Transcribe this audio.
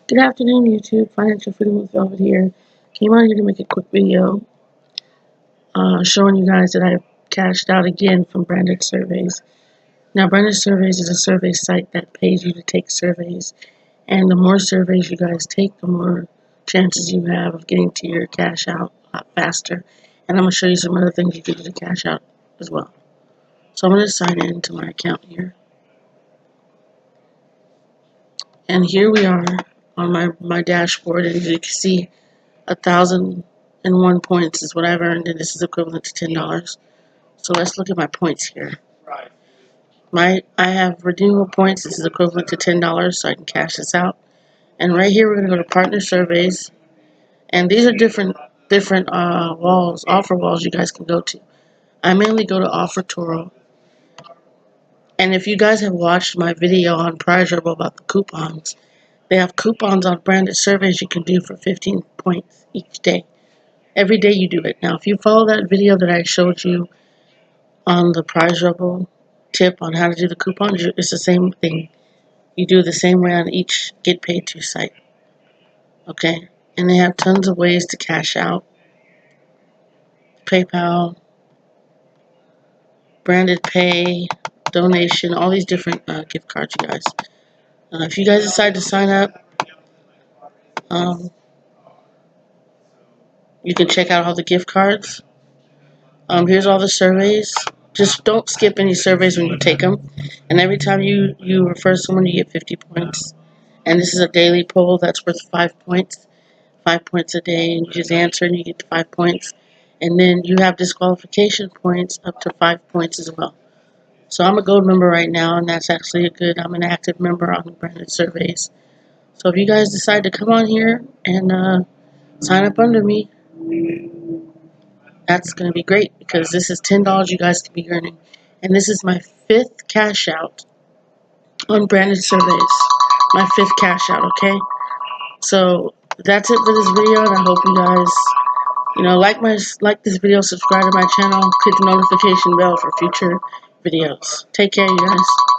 Good afternoon, YouTube. Financial Freedom with Velvet here. Came on here to make a quick video showing you guys that I've cashed out again from Branded Surveys. Now, Branded Surveys is a survey site that pays you to take surveys, and the more surveys you guys take, the more chances you have of getting to your cash out a lot faster. And I'm going to show you some other things you can do to cash out as well. So I'm going to sign in to my account here. And here we are on my dashboard, and as you can see, 1,001 points is what I've earned, and this is equivalent to $10. So let's look at my points here. I have redeemable points. This is equivalent to $10, so I can cash this out. And right here, we're going to go to Partner Surveys, and these are different walls, offer walls you guys can go to. I mainly go to Offer Toro. And if you guys have watched my video on Prize Rebel about the coupons, they have coupons on Branded Surveys you can do for 15 points each day. Every day you do it. Now, if you follow that video that I showed you on the Prize Rebel tip on how to do the coupons, it's the same thing. You do the same way on each Get Paid To site. Okay? And they have tons of ways to cash out. PayPal, Branded Pay, donation, all these different gift cards, you guys. If you guys decide to sign up, you can check out all the gift cards. Here's all the surveys. Just don't skip any surveys when you take them. And every time you refer someone, you get 50 points. And this is a daily poll that's worth 5 points. 5 points a day, and you just answer and you get 5 points. And then you have disqualification points up to 5 points as well. So I'm a gold member right now, and that's actually I'm an active member on the Branded Surveys. So if you guys decide to come on here and sign up under me, that's going to be great, because this is $10 you guys can be earning. And this is my 5th cash out on Branded Surveys. My 5th cash out, okay? So that's it for this video, and I hope you guys, like this video, subscribe to my channel, hit the notification bell for future videos. Take care, you guys.